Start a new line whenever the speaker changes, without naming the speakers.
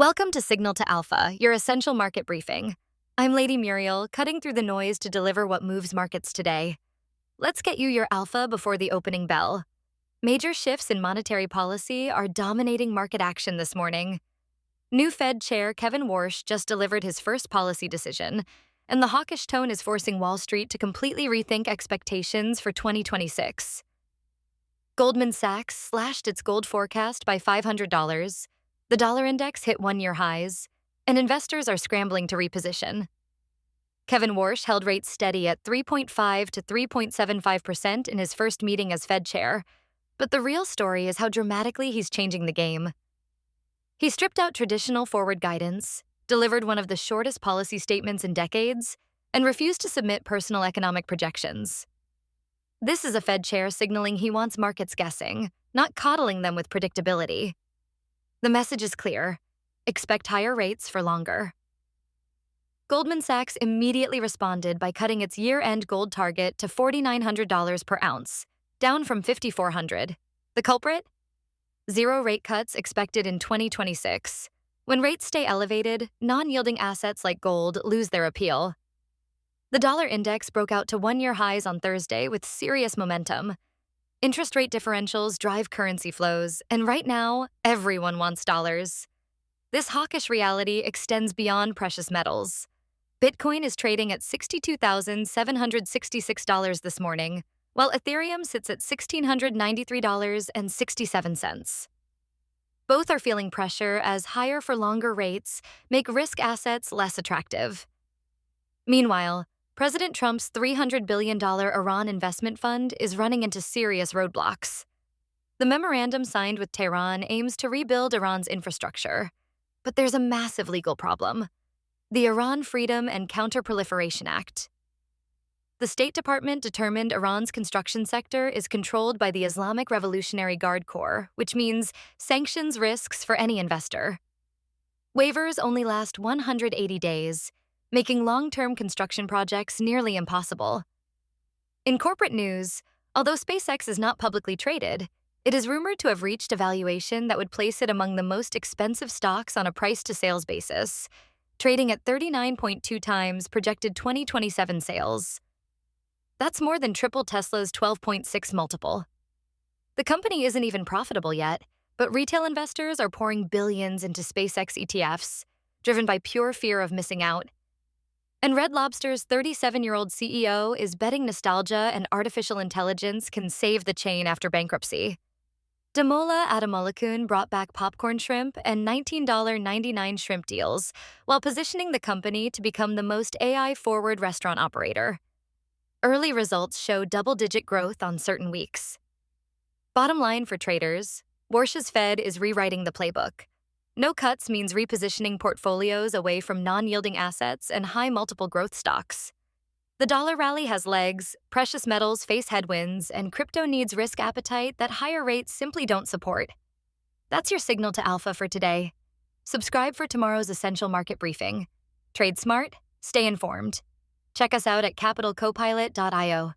Welcome to Signal to Alpha, your essential market briefing. I'm Lady Muriel, cutting through the noise to deliver what moves markets today. Let's get you your alpha before the opening bell. Major shifts in monetary policy are dominating market action this morning. New Fed Chair Kevin Warsh just delivered his first policy decision, and the hawkish tone is forcing Wall Street to completely rethink expectations for 2026. Goldman Sachs slashed its gold forecast by $500. The dollar index hit one-year highs, and investors are scrambling to reposition. Kevin Warsh held rates steady at 3.5 to 3.75% in his first meeting as Fed chair, but the real story is how dramatically he's changing the game. He stripped out traditional forward guidance, delivered one of the shortest policy statements in decades, and refused to submit personal economic projections. This is a Fed chair signaling he wants markets guessing, not coddling them with predictability. The message is clear: expect higher rates for longer. Goldman Sachs immediately responded by cutting its year-end gold target to $4,900 per ounce, down from $5,400. The culprit? Zero rate cuts expected in 2026. When rates stay elevated, non-yielding assets like gold lose their appeal. The dollar index broke out to one-year highs on Thursday with serious momentum. Interest rate differentials drive currency flows, and right now, everyone wants dollars. This hawkish reality extends beyond precious metals. Bitcoin is trading at $62,766 this morning, while Ethereum sits at $1,693.67. Both are feeling pressure as higher for longer rates make risk assets less attractive. Meanwhile, President Trump's $300 billion Iran investment fund is running into serious roadblocks. The memorandum signed with Tehran aims to rebuild Iran's infrastructure, but there's a massive legal problem: the Iran Freedom and Counter-Proliferation Act. The State Department determined Iran's construction sector is controlled by the Islamic Revolutionary Guard Corps, which means sanctions risks for any investor. Waivers only last 180 days, making long-term construction projects nearly impossible. In corporate news, although SpaceX is not publicly traded, it is rumored to have reached a valuation that would place it among the most expensive stocks on a price-to-sales basis, trading at 39.2 times projected 2027 sales. That's more than triple Tesla's 12.6 multiple. The company isn't even profitable yet, but retail investors are pouring billions into SpaceX ETFs, driven by pure fear of missing out. And Red Lobster's 37-year-old CEO is betting nostalgia and artificial intelligence can save the chain after bankruptcy. Damola Adamolakun brought back popcorn shrimp and $19.99 shrimp deals, while positioning the company to become the most AI-forward restaurant operator. Early results show double-digit growth on certain weeks. Bottom line for traders, Warsh's Fed is rewriting the playbook. No cuts means repositioning portfolios away from non-yielding assets and high-multiple growth stocks. The dollar rally has legs, precious metals face headwinds, and crypto needs risk appetite that higher rates simply don't support. That's your signal to alpha for today. Subscribe for tomorrow's essential market briefing. Trade smart, stay informed. Check us out at capitalcopilot.io.